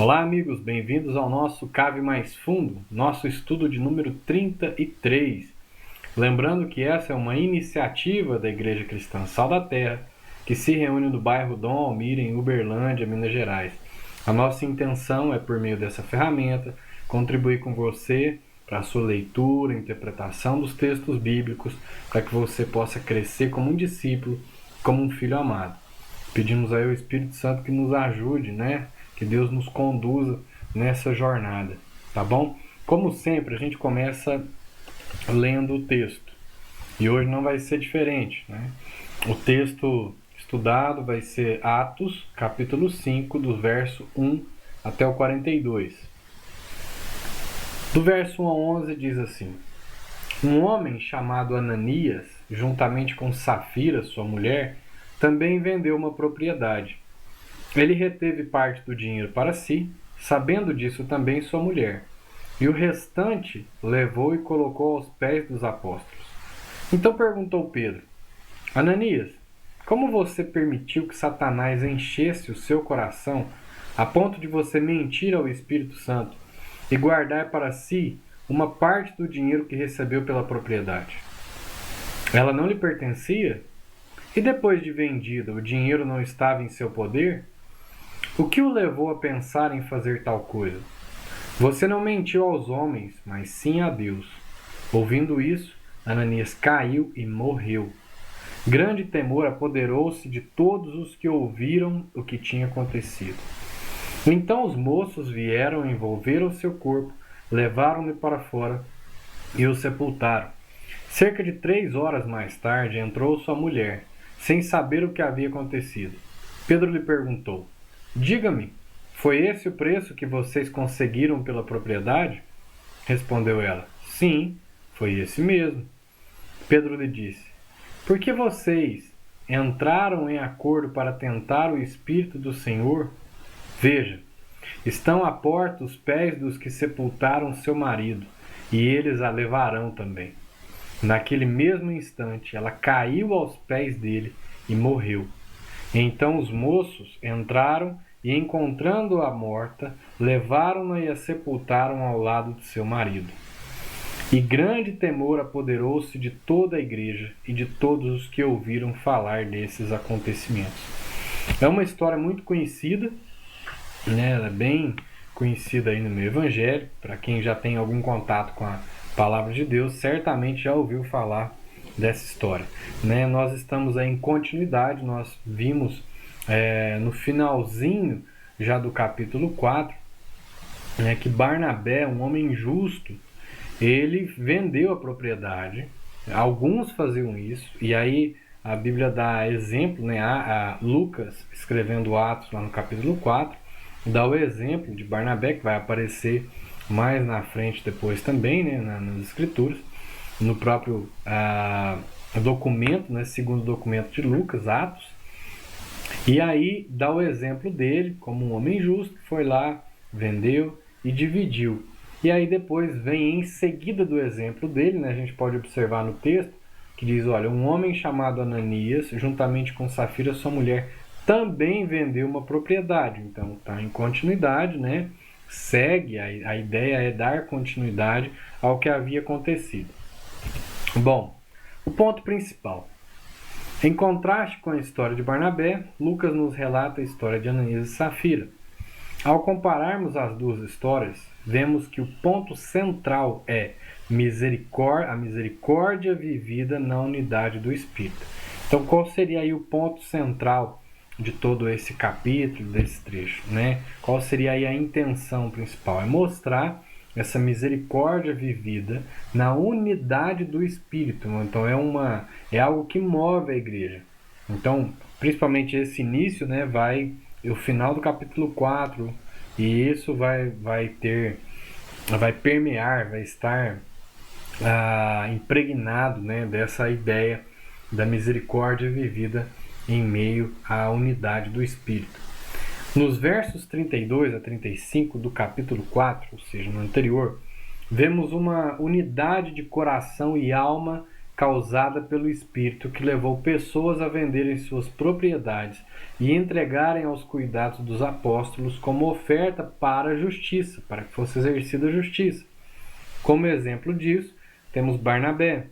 Olá, amigos, bem-vindos ao nosso Cave Mais Fundo, nosso estudo de número 33. Lembrando que essa é uma iniciativa da Igreja Cristã Sal da Terra, que se reúne no bairro Dom Almir, em Uberlândia, Minas Gerais. A nossa intenção é, por meio dessa ferramenta, contribuir com você para a sua leitura, interpretação dos textos bíblicos, para que você possa crescer como um discípulo, como um filho amado. Pedimos aí ao Espírito Santo que nos ajude, Que Deus nos conduza nessa jornada, tá bom? Como sempre, a gente começa lendo o texto. E hoje não vai ser diferente, O texto estudado vai ser Atos, capítulo 5, do verso 1 até o 42. Do verso 1 ao 11 diz assim: Um homem chamado Ananias, juntamente com Safira, sua mulher, também vendeu uma propriedade. Ele reteve parte do dinheiro para si, sabendo disso também sua mulher, e o restante levou e colocou aos pés dos apóstolos. Então perguntou Pedro: Ananias, como você permitiu que Satanás enchesse o seu coração a ponto de você mentir ao Espírito Santo e guardar para si uma parte do dinheiro que recebeu pela propriedade? Ela não lhe pertencia? E depois de vendida, o dinheiro não estava em seu poder? O que o levou a pensar em fazer tal coisa? Você não mentiu aos homens, mas sim a Deus. Ouvindo isso, Ananias caiu e morreu. Grande temor apoderou-se de todos os que ouviram o que tinha acontecido. Então os moços vieram, envolveram o seu corpo, levaram-no para fora e o sepultaram. Cerca de 3 horas mais tarde entrou sua mulher, sem saber o que havia acontecido. Pedro lhe perguntou: Diga-me, foi esse o preço que vocês conseguiram pela propriedade? Respondeu ela: Sim, foi esse mesmo. Pedro lhe disse: Por que vocês entraram em acordo para tentar o Espírito do Senhor? Veja, estão à porta os pés dos que sepultaram seu marido, e eles a levarão também. Naquele mesmo instante, ela caiu aos pés dele e morreu. Então os moços entraram e, encontrando-a morta, levaram-na e a sepultaram ao lado de seu marido. E grande temor apoderou-se de toda a igreja e de todos os que ouviram falar desses acontecimentos. É uma história muito conhecida, Ela é bem conhecida aí no meio evangélico. Para quem já tem algum contato com a palavra de Deus, certamente já ouviu falar dessa história, Nós estamos aí em continuidade, nós vimos no finalzinho já do capítulo 4, que Barnabé, um homem justo, ele vendeu a propriedade. Alguns faziam isso, e aí a Bíblia dá exemplo, a Lucas, escrevendo Atos lá no capítulo 4, dá o exemplo de Barnabé, que vai aparecer mais na frente depois também, nas escrituras, no próprio documento, segundo documento de Lucas, Atos. E aí dá o exemplo dele como um homem justo que foi lá, vendeu e dividiu. E aí depois vem em seguida do exemplo dele, a gente pode observar no texto, que diz, olha, um homem chamado Ananias, juntamente com Safira, sua mulher, também vendeu uma propriedade. Então está em continuidade, Segue, a ideia é dar continuidade ao que havia acontecido. Bom, o ponto principal. Em contraste com a história de Barnabé, Lucas nos relata a história de Ananias e Safira. Ao compararmos as duas histórias, vemos que o ponto central é a misericórdia vivida na unidade do Espírito. Então, qual seria aí o ponto central de todo esse capítulo, desse trecho, Qual seria aí a intenção principal? É mostrar essa misericórdia vivida na unidade do Espírito. Então é algo que move a igreja. Então, principalmente esse início, vai o final do capítulo 4, e isso vai permear, vai estar impregnado, dessa ideia da misericórdia vivida em meio à unidade do Espírito. Nos versos 32 a 35 do capítulo 4, ou seja, no anterior, vemos uma unidade de coração e alma causada pelo Espírito que levou pessoas a venderem suas propriedades e entregarem aos cuidados dos apóstolos como oferta para a justiça, para que fosse exercida a justiça. Como exemplo disso, temos Barnabé.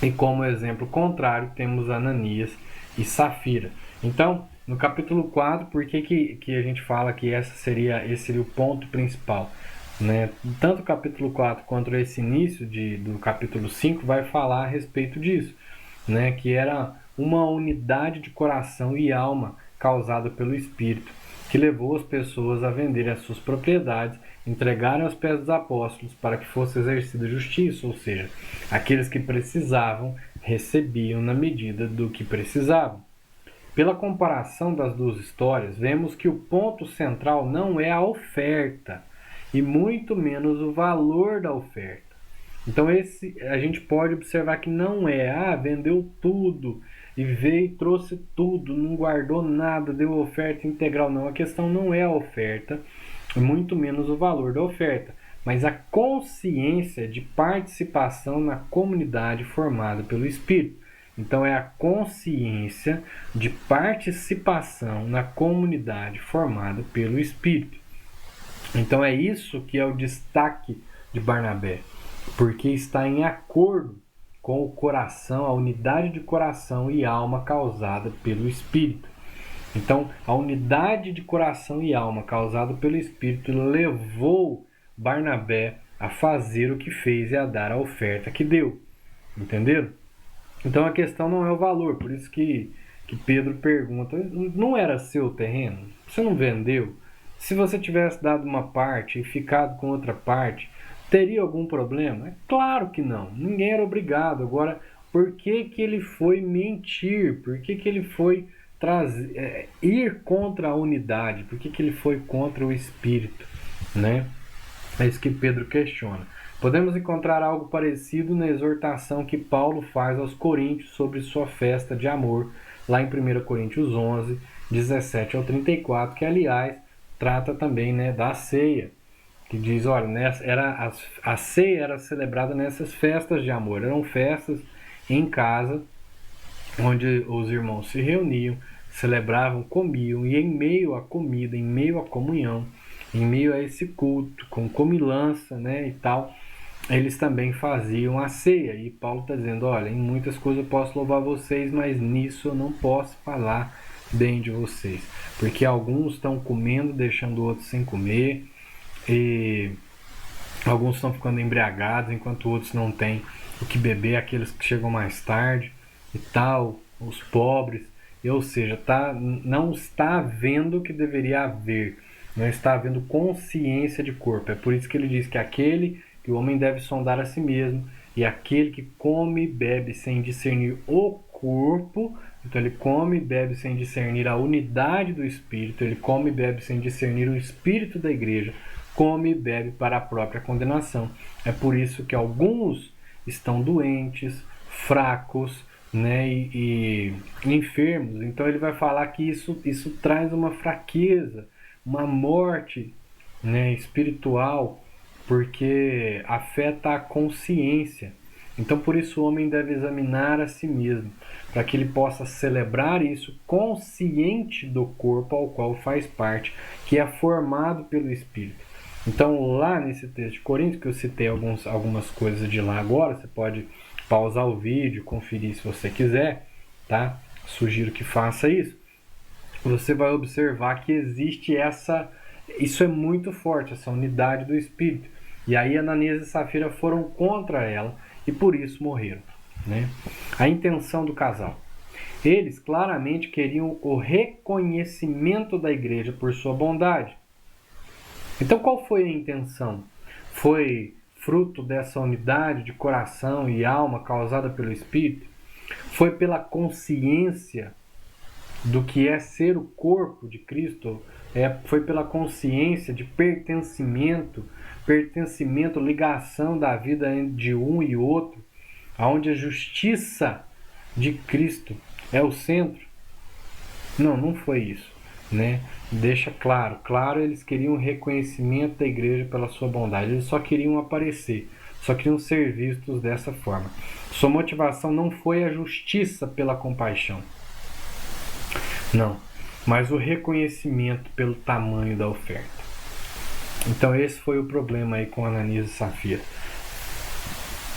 E como exemplo contrário, temos Ananias e Safira. Então, no capítulo 4, por que a gente fala que esse seria o ponto principal? Né? Tanto o capítulo 4 quanto esse início do capítulo 5 vai falar a respeito disso, né? Que era uma unidade de coração e alma causada pelo Espírito, que levou as pessoas a venderem as suas propriedades, entregarem aos pés dos apóstolos para que fosse exercida justiça, ou seja, aqueles que precisavam recebiam na medida do que precisavam. Pela comparação das duas histórias, vemos que o ponto central não é a oferta, e muito menos o valor da oferta. Então a gente pode observar que não é, vendeu tudo e veio e trouxe tudo, não guardou nada, deu oferta integral. Não, a questão não é a oferta, muito menos o valor da oferta, mas a consciência de participação na comunidade formada pelo Espírito. Então é a consciência de participação na comunidade formada pelo Espírito. Então é isso que é o destaque de Barnabé, porque está em acordo com o coração, a unidade de coração e alma causada pelo Espírito. Então, a unidade de coração e alma causada pelo Espírito levou Barnabé a fazer o que fez e a dar a oferta que deu. Entenderam? Então a questão não é o valor, por isso que Pedro pergunta, não era seu terreno? Você não vendeu? Se você tivesse dado uma parte e ficado com outra parte, teria algum problema? É claro que não. Ninguém era obrigado. Agora, por que ele foi mentir? Por que ele foi ir contra a unidade? Por que ele foi contra o Espírito? Né? É isso que Pedro questiona. Podemos encontrar algo parecido na exortação que Paulo faz aos Coríntios sobre sua festa de amor, lá em 1 Coríntios 11, 17 ao 34, que aliás trata também, né, da ceia, que diz, olha, a ceia era celebrada nessas festas de amor, eram festas em casa, onde os irmãos se reuniam, celebravam, comiam, e em meio à comida, em meio à comunhão, em meio a esse culto, com comilança, né, e tal, eles também faziam a ceia. E Paulo está dizendo, olha, em muitas coisas eu posso louvar vocês, mas nisso eu não posso falar bem de vocês, porque alguns estão comendo, deixando outros sem comer, e alguns estão ficando embriagados, enquanto outros não têm o que beber, aqueles que chegam mais tarde e tal, os pobres, ou seja, não está havendo o que deveria haver, não está havendo consciência de corpo. É por isso que ele diz que o homem deve sondar a si mesmo, e aquele que come e bebe sem discernir o corpo, então ele come e bebe sem discernir a unidade do Espírito, ele come e bebe sem discernir o Espírito da igreja, come e bebe para a própria condenação. É por isso que alguns estão doentes, fracos, né, e enfermos. Então ele vai falar que isso traz uma fraqueza, uma morte, né, espiritual, porque afeta a consciência. Então por isso o homem deve examinar a si mesmo, para que ele possa celebrar isso consciente do corpo ao qual faz parte, que é formado pelo Espírito. Então lá nesse texto de Coríntios, que eu citei algumas coisas de lá agora, você pode pausar o vídeo, conferir se você quiser, tá? Sugiro que faça isso. Você vai observar que existe isso é muito forte, essa unidade do Espírito. E aí Ananias e Safira foram contra ela e por isso morreram, né? A intenção do casal. Eles claramente queriam o reconhecimento da igreja por sua bondade. Então qual foi a intenção? Foi fruto dessa unidade de coração e alma causada pelo Espírito? Foi pela consciência do que é ser o corpo de Cristo? Foi pela consciência de pertencimento, ligação da vida de um e outro, onde a justiça de Cristo é o centro? Não foi isso, né? Deixa claro, eles queriam o reconhecimento da igreja pela sua bondade, eles só queriam aparecer, só queriam ser vistos dessa forma. Sua motivação não foi a justiça pela compaixão, não, mas o reconhecimento pelo tamanho da oferta. Então esse foi o problema aí com Ananias e Safira.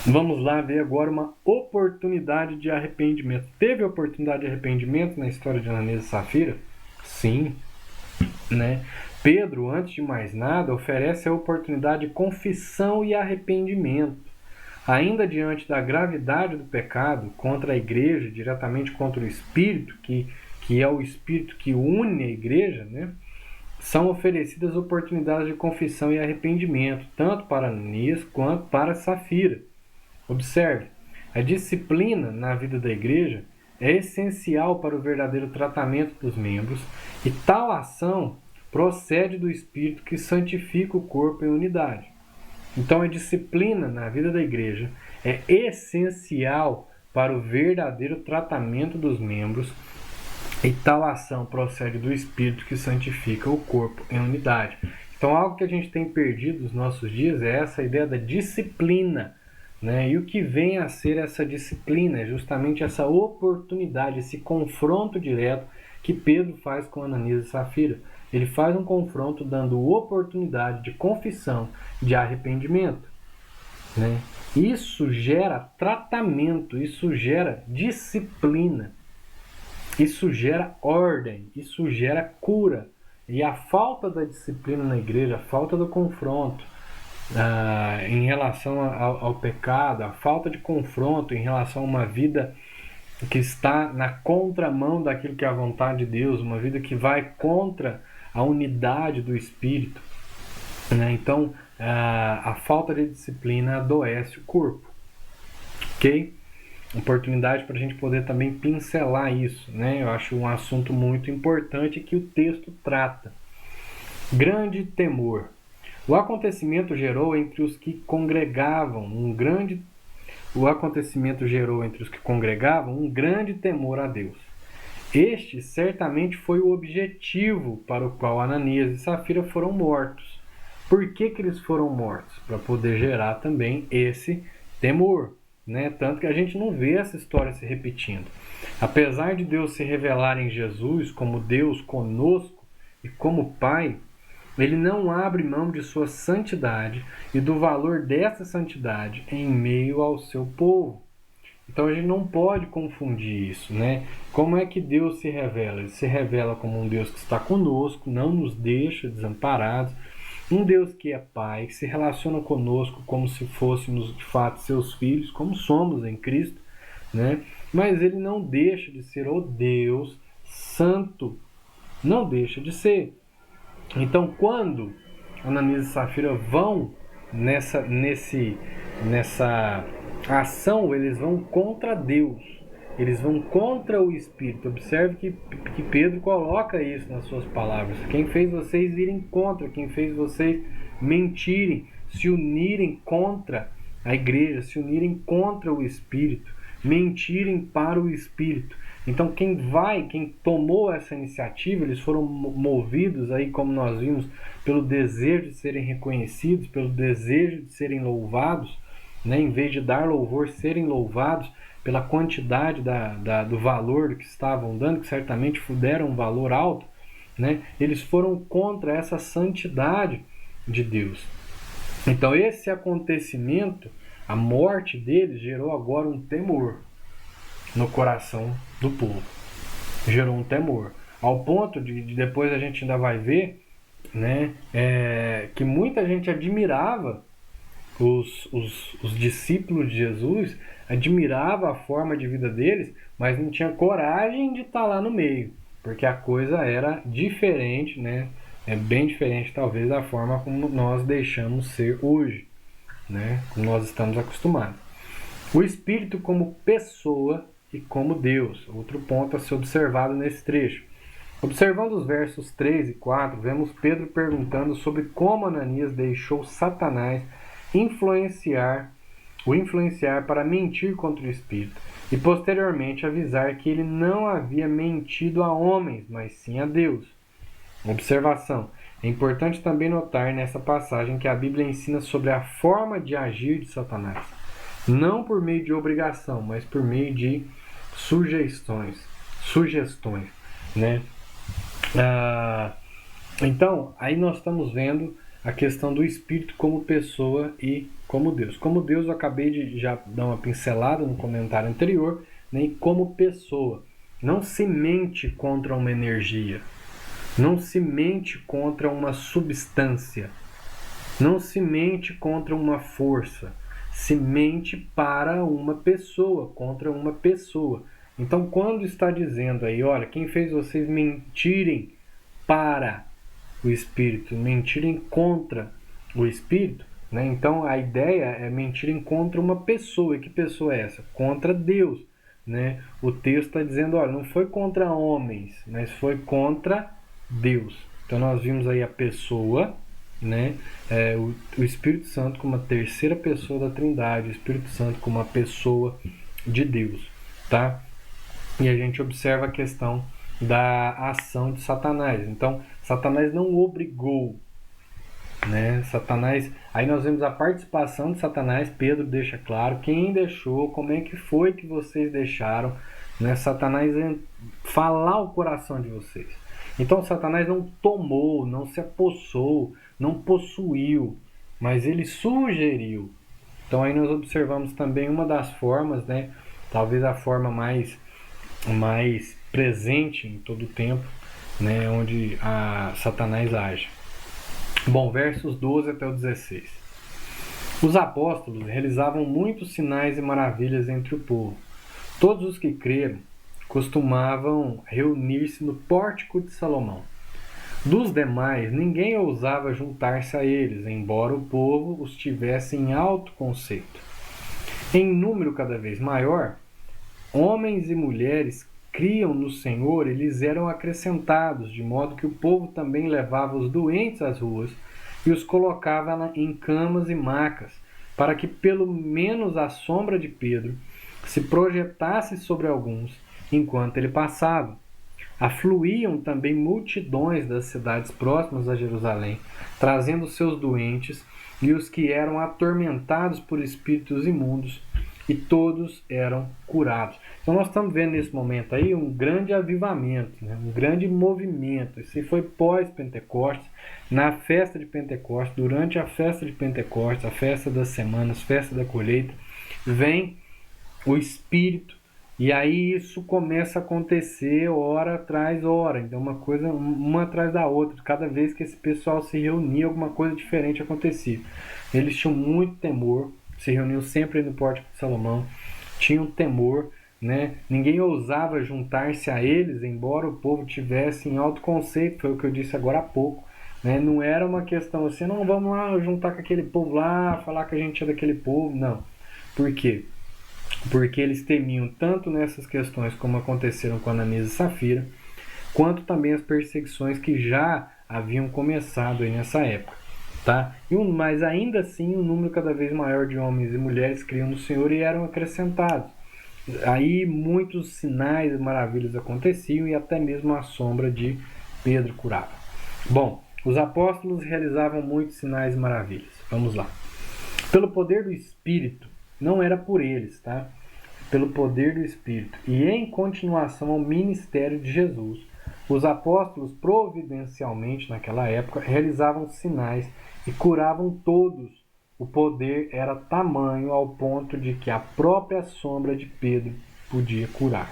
Vamos lá ver agora uma oportunidade de arrependimento. Teve oportunidade de arrependimento na história de Ananias e Safira? Sim, né? Pedro, antes de mais nada, oferece a oportunidade de confissão e arrependimento. Ainda diante da gravidade do pecado contra a igreja, diretamente contra o Espírito, que é o Espírito que une a igreja, né? São oferecidas oportunidades de confissão e arrependimento, tanto para Ananias quanto para Safira. Observe, a disciplina na vida da igreja é essencial para o verdadeiro tratamento dos membros e tal ação procede do Espírito que santifica o corpo em unidade. Então a disciplina na vida da igreja é essencial para o verdadeiro tratamento dos membros e tal ação procede do Espírito que santifica o corpo em unidade. Então algo que a gente tem perdido nos nossos dias é essa ideia da disciplina. Né? E o que vem a ser essa disciplina é justamente essa oportunidade, esse confronto direto que Pedro faz com Ananias e Safira. Ele faz um confronto dando oportunidade de confissão, de arrependimento. Né? Isso gera tratamento, isso gera disciplina, isso gera ordem, isso gera cura. E a falta da disciplina na igreja, a falta do confronto, em relação ao pecado, a falta de confronto em relação a uma vida que está na contramão daquilo que é a vontade de Deus, uma vida que vai contra a unidade do Espírito, né? Então a falta de disciplina adoece o corpo, ok? Oportunidade para a gente poder também pincelar isso, né? Eu acho um assunto muito importante que o texto trata. Grande temor. O acontecimento gerou entre os que congregavam um grande temor a Deus. Este certamente foi o objetivo para o qual Ananias e Safira foram mortos. Por que eles foram mortos? Para poder gerar também esse temor, né? Tanto que a gente não vê essa história se repetindo. Apesar de Deus se revelar em Jesus como Deus conosco e como Pai, ele não abre mão de sua santidade e do valor dessa santidade em meio ao seu povo. Então a gente não pode confundir isso, né? Como é que Deus se revela? Ele se revela como um Deus que está conosco, não nos deixa desamparados, um Deus que é Pai, que se relaciona conosco como se fôssemos de fato seus filhos, como somos em Cristo, né? Mas ele não deixa de ser o Deus santo, não deixa de ser. Então, quando Ananias e Safira vão nessa ação, eles vão contra Deus, eles vão contra o Espírito. Observe que Pedro coloca isso nas suas palavras. Quem fez vocês irem contra, quem fez vocês mentirem, se unirem contra a igreja, se unirem contra o Espírito, mentirem para o Espírito. Então quem tomou essa iniciativa, eles foram movidos aí, como nós vimos, pelo desejo de serem reconhecidos, pelo desejo de serem louvados, né? Em vez de dar louvor, serem louvados pela quantidade do valor do que estavam dando, que certamente deram um valor alto, né? Eles foram contra essa santidade de Deus. Então esse acontecimento, a morte deles, gerou agora um temor no coração do povo. Gerou um temor. Ao ponto de depois a gente ainda vai ver, né, que muita gente admirava os discípulos de Jesus, admirava a forma de vida deles, mas não tinha coragem de estar lá no meio, porque a coisa era diferente, né? É bem diferente talvez da forma como nós deixamos ser hoje, né? Como nós estamos acostumados. O Espírito como pessoa e como Deus. Outro ponto a ser observado nesse trecho. Observando os versos 3 e 4, vemos Pedro perguntando sobre como Ananias deixou Satanás o influenciar para mentir contra o Espírito e posteriormente avisar que ele não havia mentido a homens, mas sim a Deus. Observação. É importante também notar nessa passagem que a Bíblia ensina sobre a forma de agir de Satanás. Não por meio de obrigação, mas por meio de sugestões, né? Então, aí nós estamos vendo a questão do Espírito como pessoa e como Deus. Como Deus, eu acabei de já dar uma pincelada no comentário anterior, né? E como pessoa. Não se mente contra uma energia. Não se mente contra uma substância. Não se mente contra uma força. Se mente para uma pessoa, contra uma pessoa. Então, quando está dizendo aí, olha, quem fez vocês mentirem para o Espírito, mentirem contra o Espírito, né? Então a ideia é mentirem contra uma pessoa. E que pessoa é essa? Contra Deus, né? O texto está dizendo, olha, não foi contra homens, mas foi contra Deus. Então nós vimos aí a pessoa, né? O Espírito Santo como a terceira pessoa da Trindade, o Espírito Santo como uma pessoa de Deus, tá? E a gente observa a questão da ação de Satanás. Então, Satanás não obrigou, né? Satanás, aí nós vemos a participação de Satanás. Pedro deixa claro quem deixou, como é que foi que vocês deixaram, né? Satanás falar o coração de vocês. Então, Satanás não tomou, não se apossou, não possuiu, mas ele sugeriu. Então, aí nós observamos também uma das formas, né? Talvez a forma mais presente em todo o tempo, né, onde a Satanás age. Bom, versos 12 até o 16. Os apóstolos realizavam muitos sinais e maravilhas entre o povo. Todos os que creram costumavam reunir-se no pórtico de Salomão. Dos demais, ninguém ousava juntar-se a eles, embora o povo os tivesse em alto conceito. Em número cada vez maior, homens e mulheres criam no Senhor e lhes eram acrescentados, de modo que o povo também levava os doentes às ruas e os colocava em camas e macas, para que pelo menos a sombra de Pedro se projetasse sobre alguns enquanto ele passava. Afluíam também multidões das cidades próximas a Jerusalém, trazendo seus doentes e os que eram atormentados por espíritos imundos, e todos eram curados. Então nós estamos vendo nesse momento aí um grande avivamento, né? Um grande movimento. Isso foi pós-Pentecostes, na festa de Pentecostes, durante a festa de Pentecostes, a festa das semanas, festa da colheita, vem o Espírito, e aí isso começa a acontecer hora atrás hora. Então uma coisa uma atrás da outra. Cada vez que esse pessoal se reunia, alguma coisa diferente acontecia. Eles tinham muito temor, se reuniam sempre no Pórtico de Salomão, tinham temor, né? Ninguém ousava juntar-se a eles, embora o povo tivesse em alto conceito, foi o que eu disse agora há pouco, né? Não era uma questão assim, não, vamos lá juntar com aquele povo lá, falar que a gente é daquele povo, não. Por quê? Porque eles temiam tanto nessas questões como aconteceram com Ananias e Safira, quanto também as perseguições que já haviam começado aí nessa época. Tá? Mas ainda assim um número cada vez maior de homens e mulheres criam no Senhor e eram acrescentados. Aí muitos sinais e maravilhas aconteciam e até mesmo a sombra de Pedro curava. Bom, os apóstolos realizavam muitos sinais e maravilhas. Vamos lá. Pelo poder do Espírito, não era por eles, tá? Pelo poder do Espírito e em continuação ao ministério de Jesus, os apóstolos providencialmente naquela época realizavam sinais e curavam todos. O poder era tamanho ao ponto de que a própria sombra de Pedro podia curar.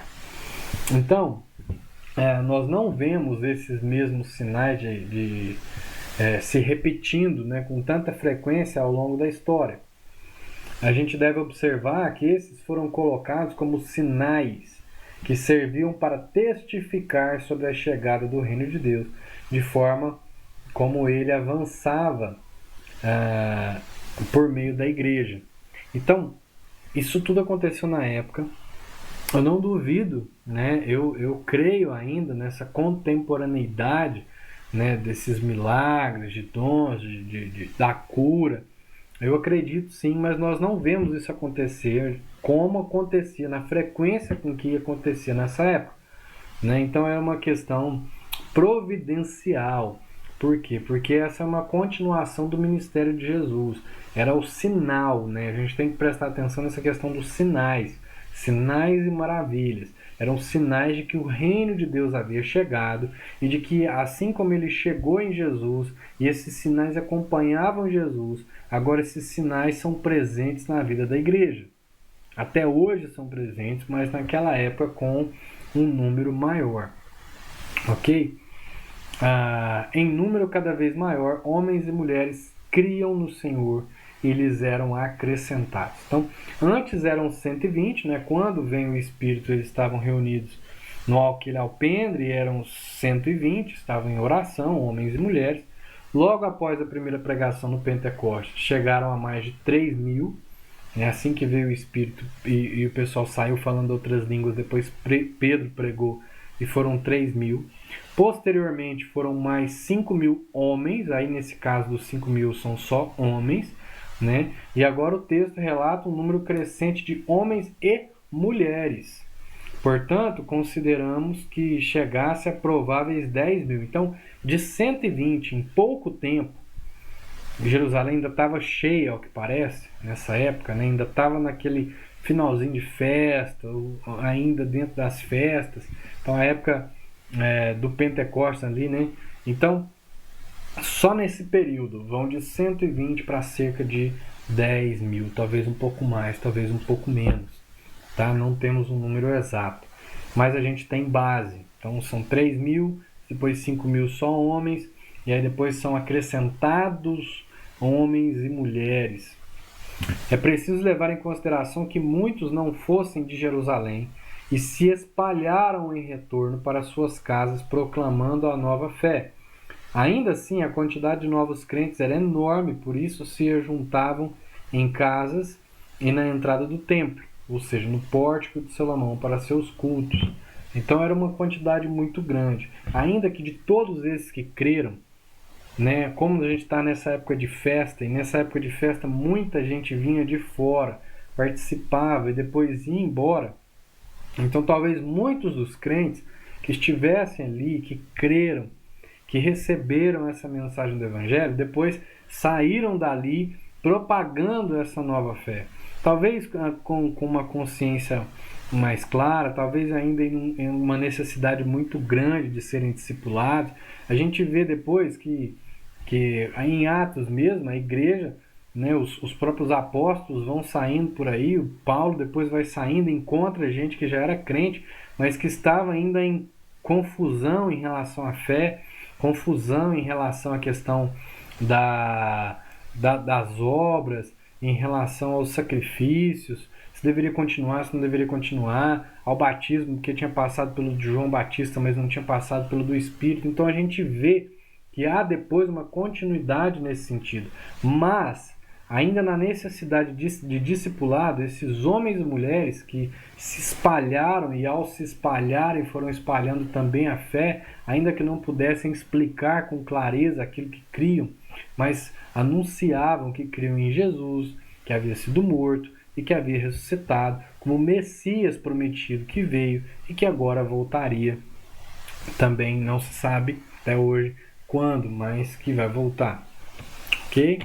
Então, nós não vemos esses mesmos sinais se repetindo, né, com tanta frequência ao longo da história. A gente deve observar que esses foram colocados como sinais que serviam para testificar sobre a chegada do reino de Deus, de forma como ele avançava por meio da igreja. Então, isso tudo aconteceu na época. Eu não duvido, né? Eu creio ainda nessa contemporaneidade, né, desses milagres, de dons, da cura. Eu acredito sim, mas nós não vemos isso acontecer como acontecia, na frequência com que acontecia nessa época, né? Então é uma questão providencial, Por quê? Porque essa é uma continuação do ministério de Jesus. Era o sinal, né? A gente tem que prestar atenção nessa questão dos sinais. Sinais e maravilhas. Eram sinais de que o reino de Deus havia chegado e de que, assim como ele chegou em Jesus e esses sinais acompanhavam Jesus, agora esses sinais são presentes na vida da igreja. Até hoje são presentes, mas naquela época com um número maior. Ok? Em número cada vez maior, homens e mulheres criam no Senhor e lhes eram acrescentados. Então, antes eram 120, né? Quando vem o Espírito, eles estavam reunidos no alquilé-alpendre, eram 120, estavam em oração, homens e mulheres. Logo após a primeira pregação no Pentecostes, chegaram a mais de 3.000. É assim que veio o Espírito e o pessoal saiu falando outras línguas. Depois Pedro pregou e foram 3.000. Posteriormente foram mais 5.000 homens. Aí nesse caso dos 5.000 são só homens, né? E agora o texto relata um número crescente de homens e mulheres. Portanto, consideramos que chegasse a prováveis 10.000. Então, de 120 em pouco tempo, Jerusalém ainda estava cheia, ao que parece, nessa época, né? Ainda estava naquele finalzinho de festa, ou ainda dentro das festas. Então, a época do Pentecostes ali, né? Então, só nesse período, vão de 120 para cerca de 10.000, talvez um pouco mais, talvez um pouco menos. Tá? Não temos um número exato, mas a gente tem base. Então, são 3.000, depois 5.000 só homens, e aí depois são acrescentados homens e mulheres. É preciso levar em consideração que muitos não fossem de Jerusalém e se espalharam em retorno para suas casas proclamando a nova fé. Ainda assim, a quantidade de novos crentes era enorme, por isso se juntavam em casas e na entrada do templo, ou seja, no pórtico de Salomão, para seus cultos. Então era uma quantidade muito grande. Ainda que de todos esses que creram, né, como a gente está nessa época de festa, e nessa época de festa muita gente vinha de fora, participava e depois ia embora. Então talvez muitos dos crentes que estivessem ali, que creram, que receberam essa mensagem do Evangelho, depois saíram dali propagando essa nova fé. Talvez com uma consciência mais clara, talvez ainda em uma necessidade muito grande de serem discipulados. A gente vê depois que em Atos mesmo, a igreja, né, os próprios apóstolos vão saindo por aí, o Paulo depois vai saindo, encontra gente que já era crente, mas que estava ainda em confusão em relação à fé, confusão em relação à questão das obras, em relação aos sacrifícios, se deveria continuar, se não deveria continuar, ao batismo, que tinha passado pelo de João Batista, mas não tinha passado pelo do Espírito. Então a gente vê que há depois uma continuidade nesse sentido. Mas, ainda na necessidade de discipulado, esses homens e mulheres que se espalharam e ao se espalharem foram espalhando também a fé, ainda que não pudessem explicar com clareza aquilo que criam, mas anunciavam que criam em Jesus, que havia sido morto e que havia ressuscitado como Messias prometido que veio e que agora voltaria. Também não se sabe até hoje quando, mas que vai voltar. Ok?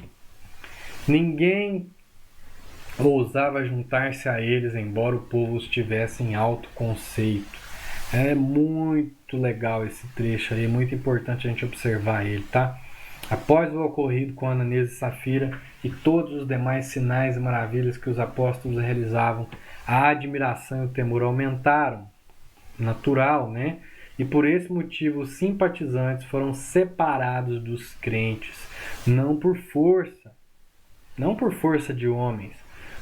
Ninguém ousava juntar-se a eles, embora o povo os tivesse em alto conceito. É muito legal esse trecho aí, é muito importante a gente observar ele, tá? Após o ocorrido com Ananias e Safira e todos os demais sinais e maravilhas que os apóstolos realizavam, a admiração e o temor aumentaram. Natural, né? E por esse motivo os simpatizantes foram separados dos crentes, não por força de homens,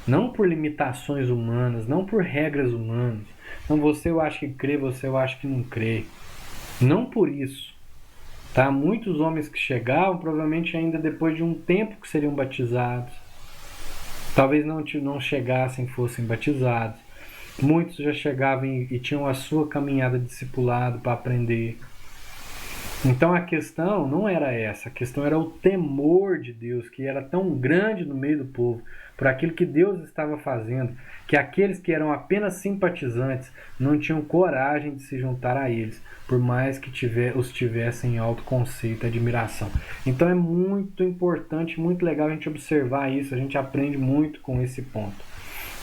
não por limitações humanas, não por regras humanas. Não, você eu acho que crê, você eu acho que não crê. Não por isso. Tá? Muitos homens que chegavam, provavelmente ainda depois de um tempo que seriam batizados. Talvez não chegassem, fossem batizados. Muitos já chegavam e tinham a sua caminhada de discipulado para aprender. Então a questão não era essa, a questão era o temor de Deus, que era tão grande no meio do povo, por aquilo que Deus estava fazendo, que aqueles que eram apenas simpatizantes não tinham coragem de se juntar a eles, por mais que os tivessem em alto conceito e admiração. Então é muito importante, muito legal a gente observar isso, a gente aprende muito com esse ponto.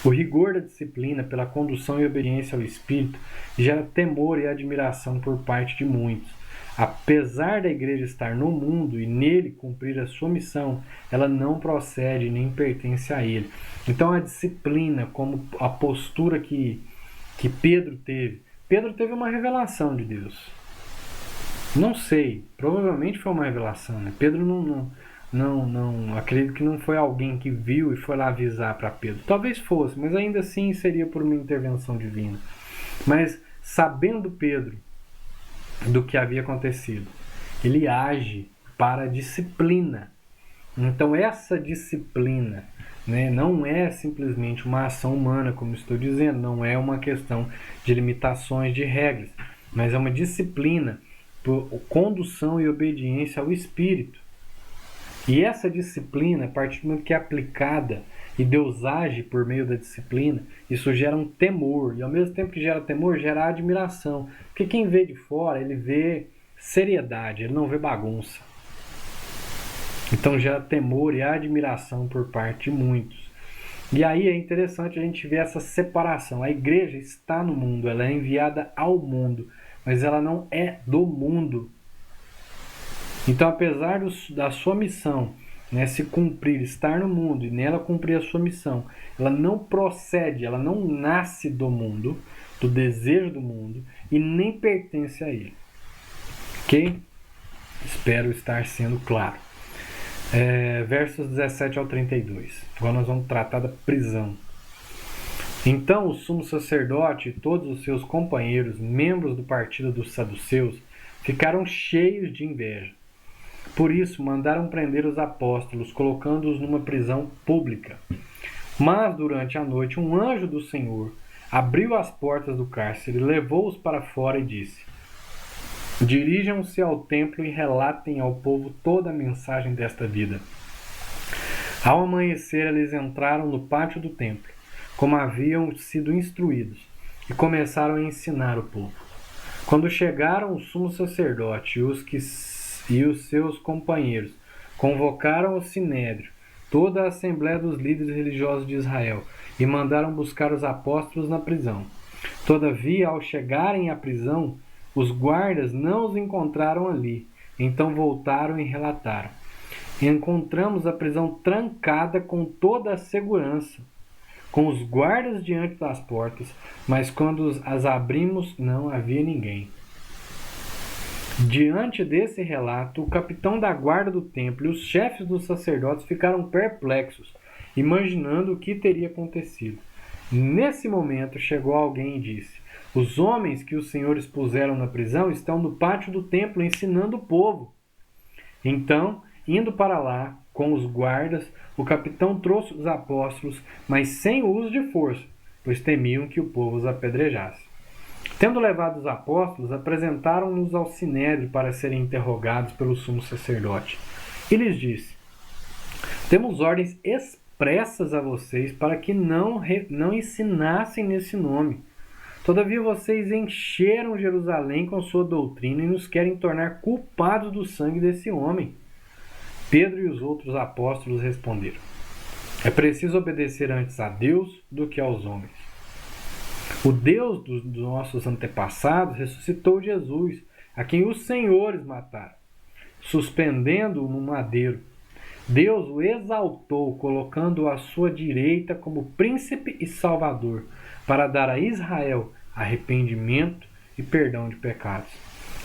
O rigor da disciplina pela condução e obediência ao Espírito gera temor e admiração por parte de muitos. Apesar da igreja estar no mundo e nele cumprir a sua missão, ela não procede nem pertence a ele. Então a disciplina, como a postura que Pedro teve uma revelação de Deus. Não sei, provavelmente foi uma revelação, né? Pedro não acredito que não foi alguém que viu e foi lá avisar para Pedro. Talvez fosse, mas ainda assim seria por uma intervenção divina. Mas sabendo Pedro do que havia acontecido, ele age para a disciplina. Então essa disciplina, né, não é simplesmente uma ação humana, como estou dizendo, não é uma questão de limitações de regras, mas é uma disciplina por condução e obediência ao Espírito. E essa disciplina, a partir do momento que é aplicada e Deus age por meio da disciplina, isso gera um temor. E ao mesmo tempo que gera temor, gera admiração. Porque quem vê de fora, ele vê seriedade, ele não vê bagunça. Então gera temor e admiração por parte de muitos. E aí é interessante a gente ver essa separação. A igreja está no mundo, ela é enviada ao mundo, mas ela não é do mundo. Então, apesar da sua missão, né, se cumprir, estar no mundo e nela cumprir a sua missão, ela não procede, ela não nasce do mundo, do desejo do mundo e nem pertence a ele. Ok? Espero estar sendo claro. Versos 17 ao 32. Agora nós vamos tratar da prisão. Então o sumo sacerdote e todos os seus companheiros, membros do partido dos saduceus, ficaram cheios de inveja. Por isso, mandaram prender os apóstolos, colocando-os numa prisão pública. Mas, durante a noite, um anjo do Senhor abriu as portas do cárcere, levou-os para fora e disse: Dirijam-se ao templo e relatem ao povo toda a mensagem desta vida. Ao amanhecer, eles entraram no pátio do templo, como haviam sido instruídos, e começaram a ensinar o povo. Quando chegaram, o sumo sacerdote e os seus companheiros convocaram o sinédrio, toda a assembleia dos líderes religiosos de Israel, e mandaram buscar os apóstolos na prisão. Todavia, ao chegarem à prisão, os guardas não os encontraram ali. Então voltaram e relataram: Encontramos a prisão trancada com toda a segurança, com os guardas diante das portas, mas quando as abrimos não havia ninguém. Diante desse relato, o capitão da guarda do templo e os chefes dos sacerdotes ficaram perplexos, imaginando o que teria acontecido. Nesse momento chegou alguém e disse: Os homens que os senhores puseram na prisão estão no pátio do templo ensinando o povo. Então, indo para lá com os guardas, o capitão trouxe os apóstolos, mas sem o uso de força, pois temiam que o povo os apedrejasse. Tendo levado os apóstolos, apresentaram-nos ao sinédrio para serem interrogados pelo sumo sacerdote. E lhes disse: Temos ordens expressas a vocês para que não ensinassem nesse nome. Todavia vocês encheram Jerusalém com sua doutrina e nos querem tornar culpados do sangue desse homem. Pedro e os outros apóstolos responderam: É preciso obedecer antes a Deus do que aos homens. O Deus dos nossos antepassados ressuscitou Jesus, a quem os senhores mataram, suspendendo-o no madeiro. Deus o exaltou, colocando-o à sua direita como príncipe e salvador, para dar a Israel arrependimento e perdão de pecados.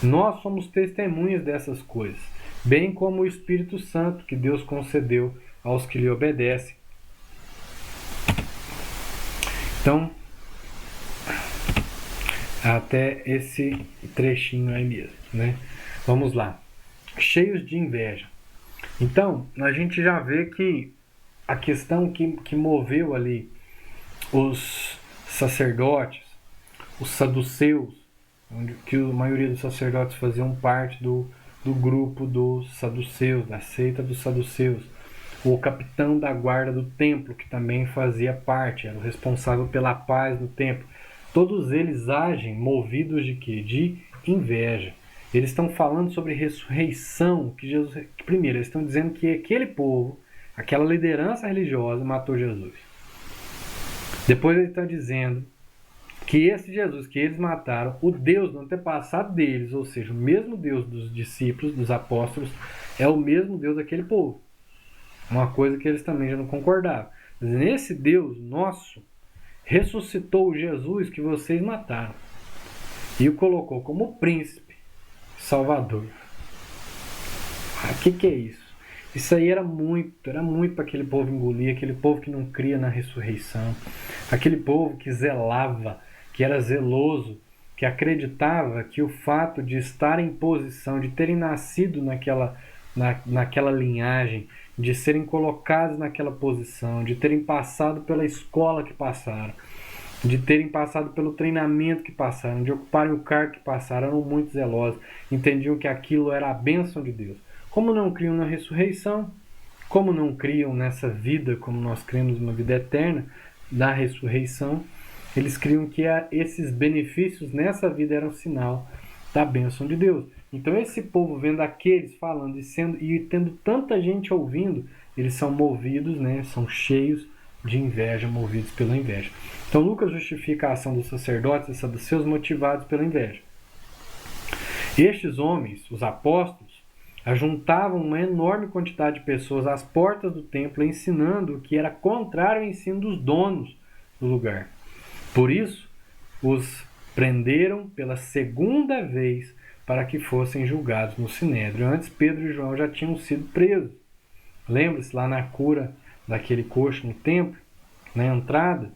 Nós somos testemunhas dessas coisas, bem como o Espírito Santo que Deus concedeu aos que lhe obedecem. Então, até esse trechinho aí mesmo, né? Vamos lá. Cheios de inveja. Então, a gente já vê que a questão que moveu ali os sacerdotes, os saduceus, que a maioria dos sacerdotes faziam parte do do grupo dos saduceus, da seita dos saduceus. O capitão da guarda do templo, que também fazia parte, era o responsável pela paz no templo. Todos eles agem movidos de quê? De inveja. Eles estão falando sobre ressurreição, que Jesus, primeiro, eles estão dizendo que aquele povo, aquela liderança religiosa matou Jesus. Depois ele está dizendo que esse Jesus que eles mataram, o Deus do antepassado deles, ou seja, o mesmo Deus dos discípulos, dos apóstolos, é o mesmo Deus daquele povo. Uma coisa que eles também já não concordavam. Mas esse Deus nosso ressuscitou o Jesus que vocês mataram e o colocou como príncipe, salvador. O que é isso? Isso aí era muito para aquele povo engolir, aquele povo que não cria na ressurreição, aquele povo que zelava, que era zeloso, que acreditava que o fato de estar em posição, de terem nascido naquela linhagem, de serem colocados naquela posição, de terem passado pela escola que passaram, de terem passado pelo treinamento que passaram, de ocuparem o cargo que passaram, eram muito zelosos, entendiam que aquilo era a bênção de Deus. Como não criam na ressurreição, como não criam nessa vida, como nós cremos uma vida eterna, da ressurreição, eles criam que esses benefícios nessa vida eram sinal da bênção de Deus. Então esse povo vendo aqueles falando e tendo tanta gente ouvindo, eles são movidos, né, são cheios de inveja, movidos pela inveja. Então Lucas justifica a ação dos sacerdotes e saduceus motivados pela inveja. Estes homens, os apóstolos, ajuntavam uma enorme quantidade de pessoas às portas do templo, ensinando o que era contrário ao ensino dos donos do lugar. Por isso, os prenderam pela segunda vez para que fossem julgados no Sinédrio. Antes, Pedro e João já tinham sido presos. Lembra-se lá na cura daquele coxo no templo, na entrada?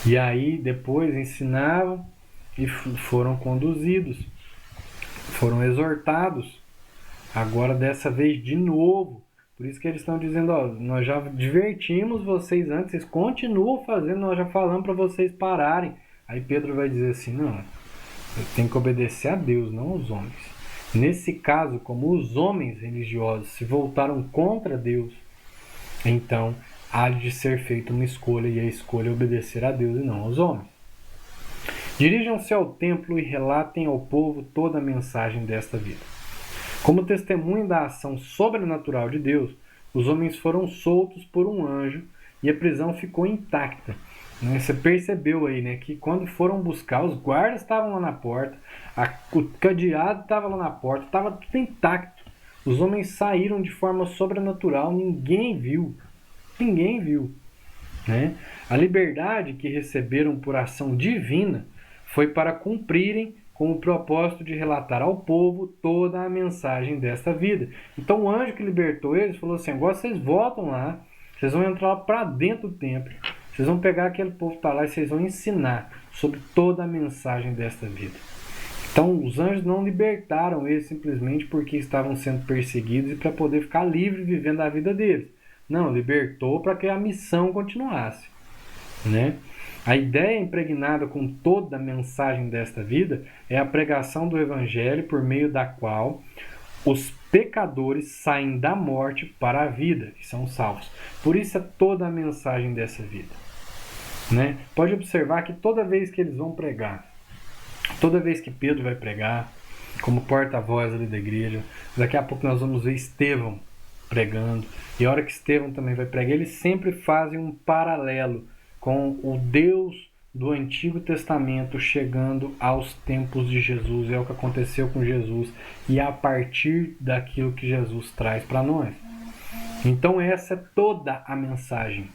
E aí, depois ensinavam e foram conduzidos, foram exortados. Agora, dessa vez, de novo. Por isso que eles estão dizendo, ó, nós já divertimos vocês antes, vocês continuam fazendo, nós já falamos para vocês pararem. Aí Pedro vai dizer assim, não, eu tenho que obedecer a Deus, não aos homens. Nesse caso, como os homens religiosos se voltaram contra Deus, então há de ser feita uma escolha, e a escolha é obedecer a Deus e não aos homens. Dirijam-se ao templo e relatem ao povo toda a mensagem desta vida. Como testemunho da ação sobrenatural de Deus, os homens foram soltos por um anjo e a prisão ficou intacta. Você percebeu aí, né, que quando foram buscar, os guardas estavam lá na porta, o cadeado estava lá na porta, estava tudo intacto. Os homens saíram de forma sobrenatural, ninguém viu. Ninguém viu. Né? A liberdade que receberam por ação divina foi para cumprirem com o propósito de relatar ao povo toda a mensagem desta vida. Então o anjo que libertou eles falou assim, agora vocês voltam lá, vocês vão entrar para dentro do templo, vocês vão pegar aquele povo que está lá e vocês vão ensinar sobre toda a mensagem desta vida. Então os anjos não libertaram eles simplesmente porque estavam sendo perseguidos e para poder ficar livre vivendo a vida deles. Não, libertou para que a missão continuasse. Né? A ideia impregnada com toda a mensagem desta vida é a pregação do Evangelho por meio da qual os pecadores saem da morte para a vida e são salvos. Por isso é toda a mensagem dessa vida. Né? Pode observar que toda vez que eles vão pregar, toda vez que Pedro vai pregar, como porta-voz ali da igreja, daqui a pouco nós vamos ver Estevão pregando, e a hora que Estevão também vai pregar, eles sempre fazem um paralelo com o Deus do Antigo Testamento chegando aos tempos de Jesus, é o que aconteceu com Jesus, e a partir daquilo que Jesus traz para nós. Então essa é toda a mensagem,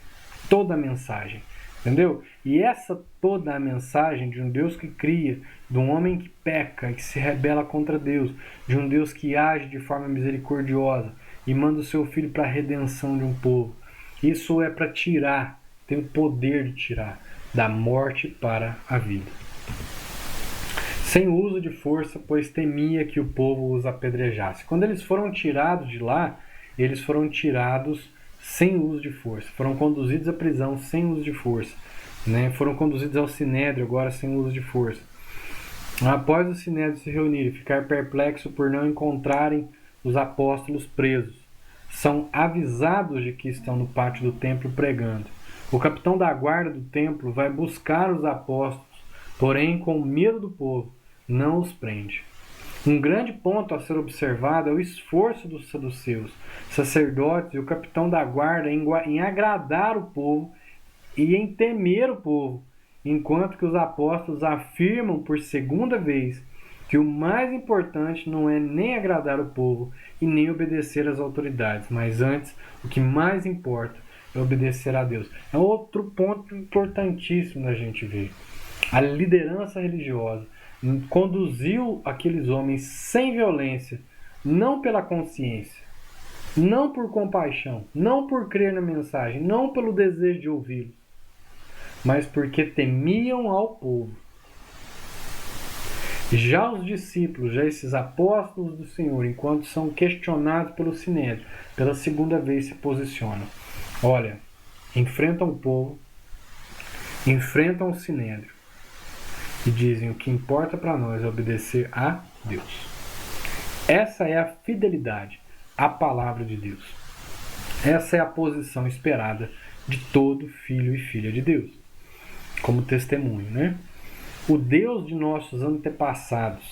entendeu? E essa toda a mensagem de um Deus que cria, de um homem que peca e que se rebela contra Deus, de um Deus que age de forma misericordiosa e manda o seu Filho para a redenção de um povo. Isso é para tirar, tem o poder de tirar da morte para a vida. Sem uso de força, pois temia que o povo os apedrejasse. Quando eles foram tirados de lá, eles foram tirados sem uso de força. Foram conduzidos à prisão sem uso de força. Né? Foram conduzidos ao Sinédrio agora sem uso de força. Após o sinédrio se reunir e ficar perplexo por não encontrarem os apóstolos presos, são avisados de que estão no pátio do templo pregando. O capitão da guarda do templo vai buscar os apóstolos, porém, com medo do povo, não os prende. Um grande ponto a ser observado é o esforço dos saduceus, sacerdotes e o capitão da guarda em agradar o povo e em temer o povo, enquanto que os apóstolos afirmam por segunda vez que o mais importante não é nem agradar o povo e nem obedecer às autoridades, mas antes o que mais importa é obedecer a Deus. É outro ponto importantíssimo da gente ver. A liderança religiosa conduziu aqueles homens sem violência, não pela consciência, não por compaixão, não por crer na mensagem, não pelo desejo de ouvi-los, mas porque temiam ao povo. Já os discípulos, já esses apóstolos do Senhor, enquanto são questionados pelo sinédrio, pela segunda vez se posicionam. Olha, enfrentam o povo, enfrentam o sinédrio e dizem: o que importa para nós é obedecer a Deus. Essa é a fidelidade à palavra de Deus. Essa é a posição esperada de todo filho e filha de Deus, como testemunho, né? O Deus de nossos antepassados.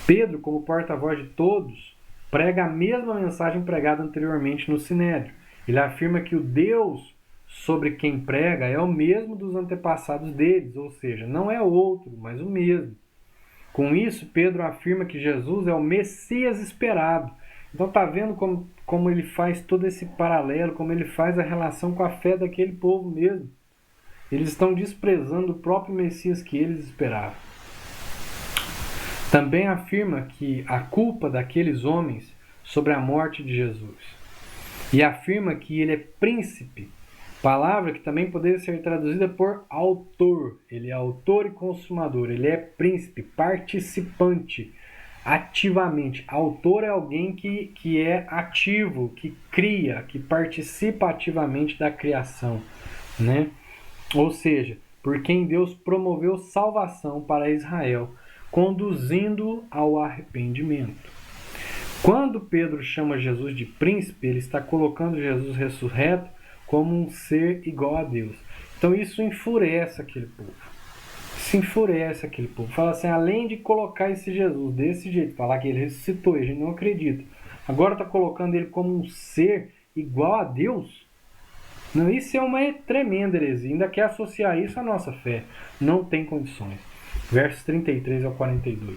Pedro, como porta-voz de todos, prega a mesma mensagem pregada anteriormente no sinédrio. Ele afirma que o Deus sobre quem prega é o mesmo dos antepassados deles, ou seja, não é outro, mas o mesmo. Com isso, Pedro afirma que Jesus é o Messias esperado. Então está vendo como ele faz todo esse paralelo, como ele faz a relação com a fé daquele povo mesmo. Eles estão desprezando o próprio Messias que eles esperavam. Também afirma que a culpa daqueles homens sobre a morte de Jesus. E afirma que ele é príncipe, palavra que também poderia ser traduzida por autor. Ele é autor e consumador. Ele é príncipe, participante, ativamente. Autor é alguém que é ativo, que cria, que participa ativamente da criação, né? Ou seja, por quem Deus promoveu salvação para Israel, conduzindo-o ao arrependimento. Quando Pedro chama Jesus de príncipe, ele está colocando Jesus ressurreto como um ser igual a Deus. Então isso enfurece aquele povo. Isso enfurece aquele povo. Fala assim, além de colocar esse Jesus desse jeito, falar que ele ressuscitou e a gente não acredita, agora está colocando ele como um ser igual a Deus. Não, isso é uma tremenda heresia. Ainda quer associar isso à nossa fé. Não tem condições. Versos 33 ao 42.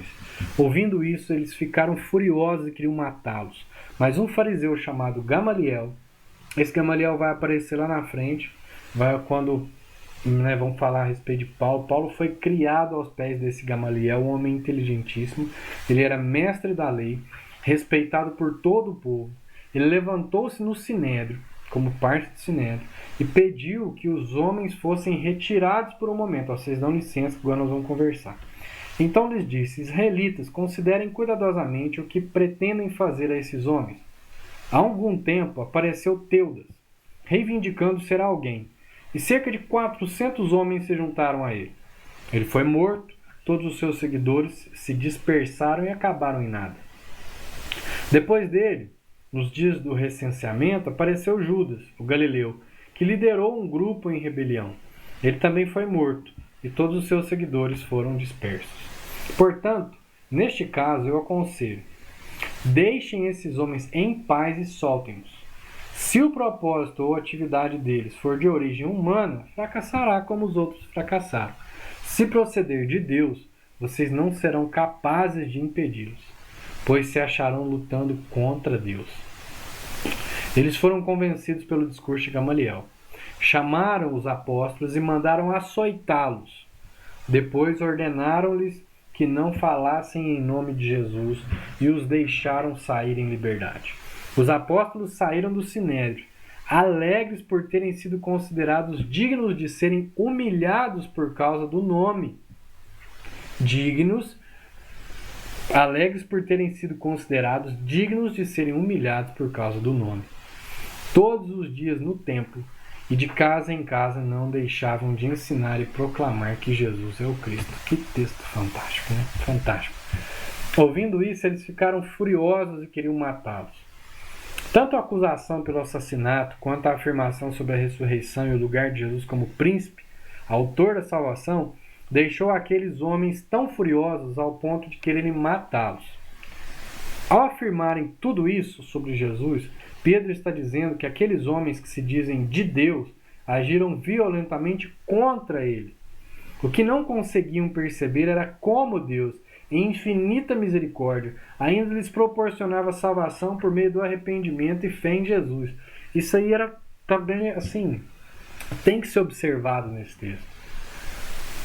Ouvindo isso, eles ficaram furiosos e queriam matá-los. Mas um fariseu chamado Gamaliel, esse Gamaliel vai aparecer lá na frente, quando vamos falar a respeito de Paulo. Paulo foi criado aos pés desse Gamaliel, um homem inteligentíssimo. Ele era mestre da lei, respeitado por todo o povo. Ele levantou-se no sinédrio, como parte do sinédrio, e pediu que os homens fossem retirados por um momento. Vocês dão licença, agora nós vamos conversar. Então lhes disse: israelitas, considerem cuidadosamente o que pretendem fazer a esses homens. Há algum tempo apareceu Teudas, reivindicando ser alguém, e cerca de 400 homens se juntaram a ele. Ele foi morto, todos os seus seguidores se dispersaram e acabaram em nada. Depois dele, nos dias do recenseamento, apareceu Judas, o galileu, que liderou um grupo em rebelião. Ele também foi morto, e todos os seus seguidores foram dispersos. Portanto, neste caso eu aconselho: deixem esses homens em paz e soltem-nos. Se o propósito ou atividade deles for de origem humana, fracassará como os outros fracassaram. Se proceder de Deus, vocês não serão capazes de impedi-los, pois se acharão lutando contra Deus. Eles foram convencidos pelo discurso de Gamaliel. Chamaram os apóstolos e mandaram açoitá-los. Depois ordenaram-lhes que não falassem em nome de Jesus e os deixaram sair em liberdade. Os apóstolos saíram do sinédrio, alegres por terem sido considerados dignos de serem humilhados por causa do nome. Alegres por terem sido considerados dignos de serem humilhados por causa do nome. Todos os dias no templo e de casa em casa não deixavam de ensinar e proclamar que Jesus é o Cristo. Que texto fantástico, né? Fantástico. Ouvindo isso, eles ficaram furiosos e queriam matá-los. Tanto a acusação pelo assassinato, quanto a afirmação sobre a ressurreição e o lugar de Jesus como príncipe, autor da salvação, deixou aqueles homens tão furiosos ao ponto de quererem matá-los. Ao afirmarem tudo isso sobre Jesus, Pedro está dizendo que aqueles homens que se dizem de Deus agiram violentamente contra ele. O que não conseguiam perceber era como Deus, em infinita misericórdia, ainda lhes proporcionava salvação por meio do arrependimento e fé em Jesus. Isso aí era também, assim, tem que ser observado nesse texto.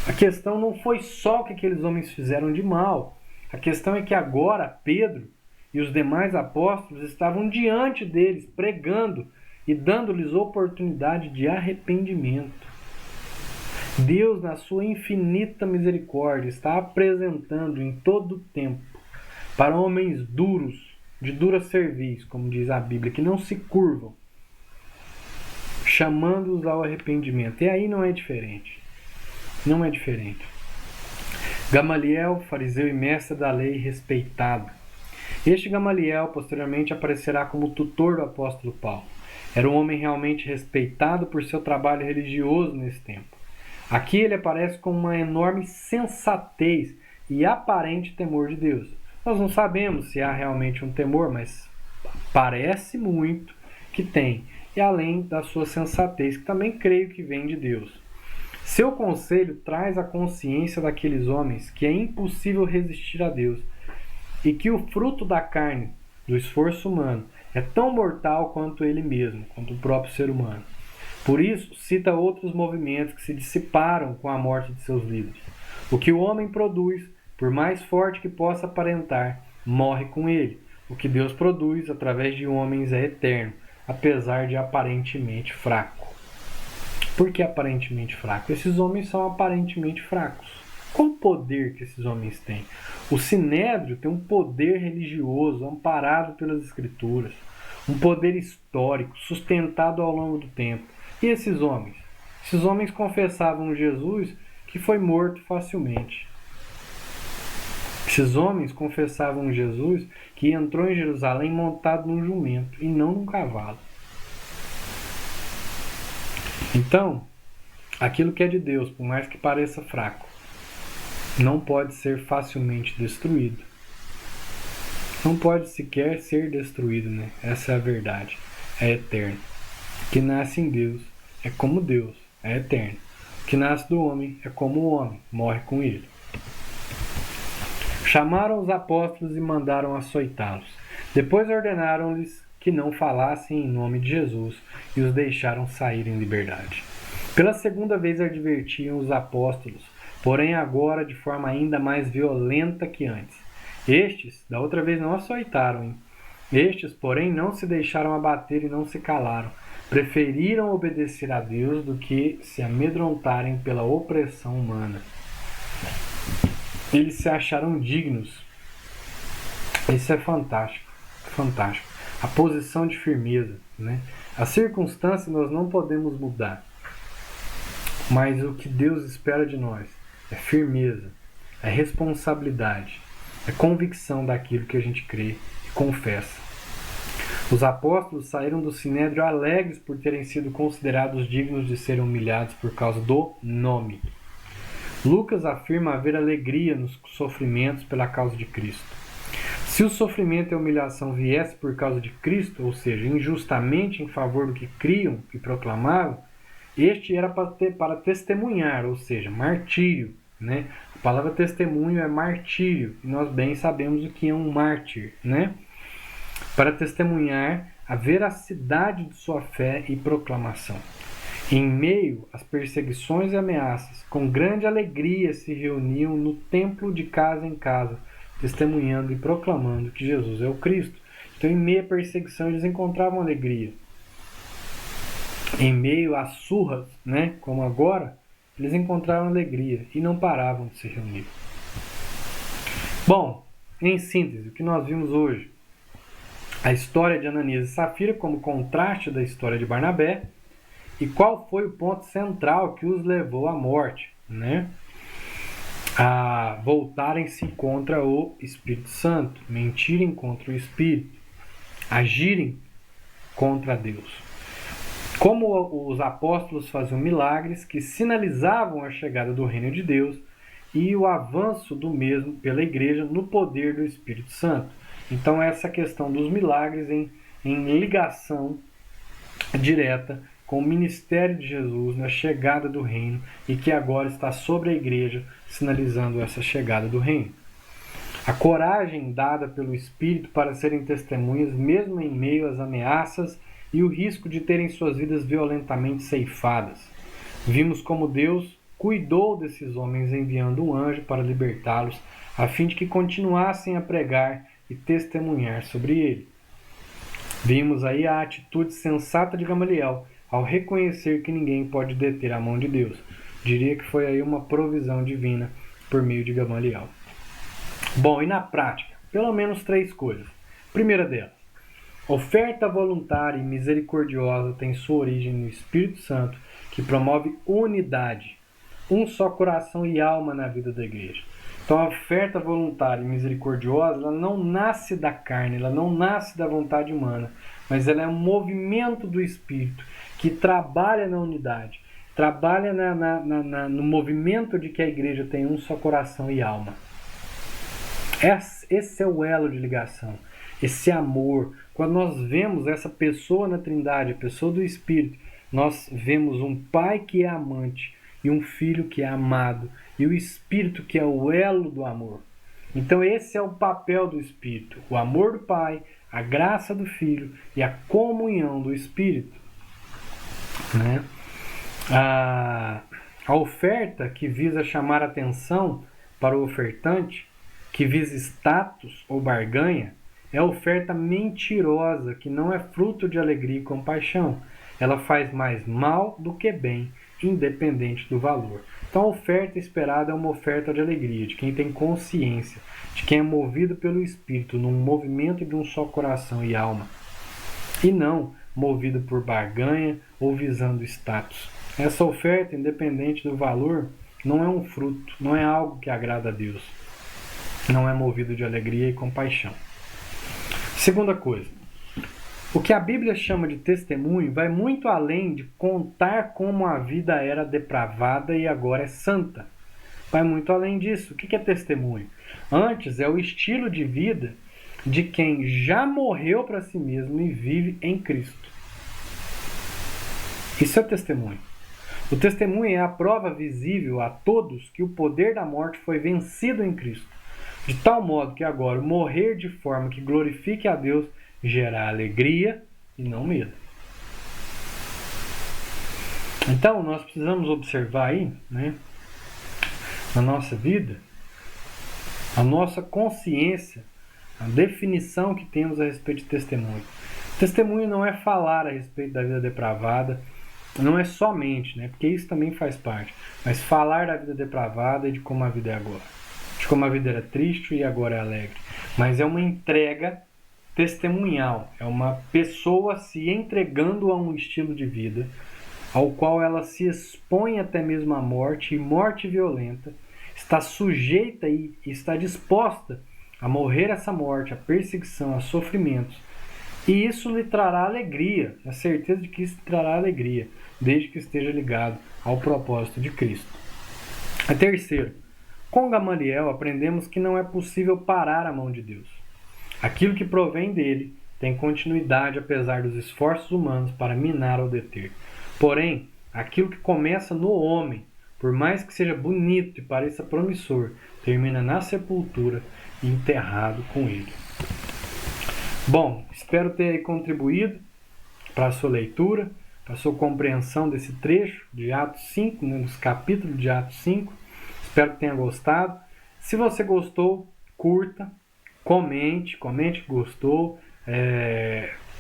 A questão não foi só o que aqueles homens fizeram de mal. A questão é que agora Pedro e os demais apóstolos estavam diante deles, pregando e dando-lhes oportunidade de arrependimento. Deus, na sua infinita misericórdia, está apresentando em todo o tempo para homens duros, de dura cerviz, como diz a Bíblia, que não se curvam, chamando-os ao arrependimento. E aí não é diferente. Não é diferente. Gamaliel, fariseu e mestre da lei, respeitado. Este Gamaliel posteriormente aparecerá como tutor do apóstolo Paulo. Era um homem realmente respeitado por seu trabalho religioso nesse tempo. Aqui ele aparece com uma enorme sensatez e aparente temor de Deus. Nós não sabemos se há realmente um temor, mas parece muito que tem. E além da sua sensatez, que também creio que vem de Deus. Seu conselho traz a consciência daqueles homens que é impossível resistir a Deus e que o fruto da carne, do esforço humano, é tão mortal quanto ele mesmo, quanto o próprio ser humano. Por isso, cita outros movimentos que se dissiparam com a morte de seus líderes. O que o homem produz, por mais forte que possa aparentar, morre com ele. O que Deus produz através de homens é eterno, apesar de aparentemente fraco. Por que aparentemente fraco? Esses homens são aparentemente fracos. Qual o poder que esses homens têm? O Sinédrio tem um poder religioso amparado pelas Escrituras, um poder histórico sustentado ao longo do tempo. E esses homens? Esses homens confessavam Jesus que foi morto facilmente. Esses homens confessavam Jesus que entrou em Jerusalém montado num jumento e não num cavalo. Então, aquilo que é de Deus, por mais que pareça fraco, não pode ser facilmente destruído. Não pode sequer ser destruído, né? Essa é a verdade. É eterno. O que nasce em Deus é como Deus, é eterno. O que nasce do homem é como o homem, morre com ele. Chamaram os apóstolos e mandaram açoitá-los. Depois ordenaram-lhes que não falassem em nome de Jesus e os deixaram sair em liberdade. Pela segunda vez advertiam os apóstolos, porém agora de forma ainda mais violenta que antes. Estes, da outra vez, não açoitaram, hein? Estes, porém, não se deixaram abater e não se calaram. Preferiram obedecer a Deus do que se amedrontarem pela opressão humana. Eles se acharam dignos. Isso é fantástico. Fantástico. A posição de firmeza, né? As circunstâncias nós não podemos mudar. Mas o que Deus espera de nós é firmeza, é responsabilidade, é convicção daquilo que a gente crê e confessa. Os apóstolos saíram do Sinédrio alegres por terem sido considerados dignos de serem humilhados por causa do nome. Lucas afirma haver alegria nos sofrimentos pela causa de Cristo. Se o sofrimento e a humilhação viesse por causa de Cristo, ou seja, injustamente em favor do que criam e proclamavam, este era para testemunhar, ou seja, martírio, né? A palavra testemunho é martírio, e nós bem sabemos o que é um mártir, né? Para testemunhar a veracidade de sua fé e proclamação. Em meio às perseguições e ameaças, com grande alegria se reuniam no templo de casa em casa, testemunhando e proclamando que Jesus é o Cristo. Então, em meio à perseguição, eles encontravam alegria. Em meio às surras, né, como agora, eles encontraram alegria e não paravam de se reunir. Bom, em síntese, o que nós vimos hoje? A história de Ananias e Safira como contraste da história de Barnabé E qual foi o ponto central que os levou à morte, né? A voltarem-se contra o Espírito Santo, mentirem contra o Espírito, agirem contra Deus. Como os apóstolos faziam milagres que sinalizavam a chegada do reino de Deus e o avanço do mesmo pela igreja no poder do Espírito Santo. Então essa questão dos milagres em ligação direta com o ministério de Jesus na chegada do reino e que agora está sobre a igreja, sinalizando essa chegada do reino. A coragem dada pelo Espírito para serem testemunhas, mesmo em meio às ameaças e o risco de terem suas vidas violentamente ceifadas. Vimos como Deus cuidou desses homens enviando um anjo para libertá-los, a fim de que continuassem a pregar e testemunhar sobre ele. Vimos aí a atitude sensata de Gamaliel, ao reconhecer que ninguém pode deter a mão de Deus. Diria que foi aí uma provisão divina por meio de Gamaliel. Bom, e na prática, pelo menos 3 coisas. Primeira delas, oferta voluntária e misericordiosa tem sua origem no Espírito Santo, que promove unidade, um só coração e alma na vida da igreja. Então a oferta voluntária e misericordiosa, ela não nasce da carne, ela não nasce da vontade humana, mas ela é um movimento do Espírito que trabalha na unidade, trabalha no movimento de que a igreja tem um só coração e alma. Esse é o elo de ligação, esse amor. Quando nós vemos essa pessoa na Trindade, a pessoa do Espírito, nós vemos um Pai que é amante e um Filho que é amado, e o Espírito que é o elo do amor. Então esse é o papel do Espírito, o amor do Pai, a graça do Filho e a comunhão do Espírito. Né? A oferta que visa chamar atenção para o ofertante, que visa status ou barganha, é oferta mentirosa, que não é fruto de alegria e compaixão. Ela faz mais mal do que bem, independente do valor. Então a oferta esperada é uma oferta de alegria, de quem tem consciência, de quem é movido pelo Espírito, num movimento de um só coração e alma. E não movido por barganha ou visando status. Essa oferta, independente do valor, não é um fruto, não é algo que agrada a Deus. Não é movido de alegria e compaixão. Segunda coisa, o que a Bíblia chama de testemunho vai muito além de contar como a vida era depravada e agora é santa. Vai muito além disso. O que é testemunho? Antes, é o estilo de vida de quem já morreu para si mesmo e vive em Cristo. Isso é testemunho. O testemunho é a prova visível a todos que o poder da morte foi vencido em Cristo, de tal modo que agora morrer de forma que glorifique a Deus gera alegria e não medo. Então, nós precisamos observar aí, né, na nossa vida, a nossa consciência, a definição que temos a respeito de testemunho. Testemunho não é falar a respeito da vida depravada, não é somente, né, porque isso também faz parte, mas falar da vida depravada e de como a vida é agora. De como a vida era triste e agora é alegre. Mas é uma entrega testemunhal, é uma pessoa se entregando a um estilo de vida ao qual ela se expõe até mesmo à morte, e morte violenta, está sujeita e está disposta a morrer essa morte, a perseguição, a sofrimentos. E isso lhe trará alegria, a certeza de que isso lhe trará alegria, desde que esteja ligado ao propósito de Cristo. A terceiro, com Gamaliel aprendemos que não é possível parar a mão de Deus. Aquilo que provém dele tem continuidade apesar dos esforços humanos para minar ou deter. Porém, aquilo que começa no homem, por mais que seja bonito e pareça promissor, termina na sepultura e enterrado com ele. Bom, espero ter contribuído para a sua leitura, para a sua compreensão desse trecho de Atos 5, né, dos capítulos de Atos 5. Espero que tenha gostado. Se você gostou, curta, comente que gostou.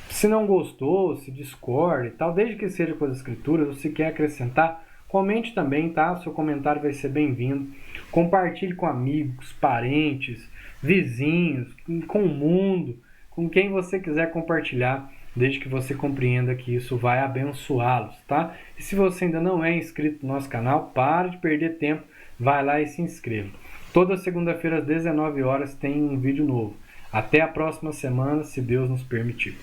Se não gostou, se discorda e tal, desde que seja com as escrituras, ou se quer acrescentar, comente também, tá? O seu comentário vai ser bem-vindo. Compartilhe com amigos, parentes, vizinhos, com o mundo, com quem você quiser compartilhar. desde que você compreenda que isso vai abençoá-los, tá? E se você ainda não é inscrito no nosso canal, pare de perder tempo, vai lá e se inscreva. Toda segunda-feira às 19 horas tem um vídeo novo. Até a próxima semana, se Deus nos permitir.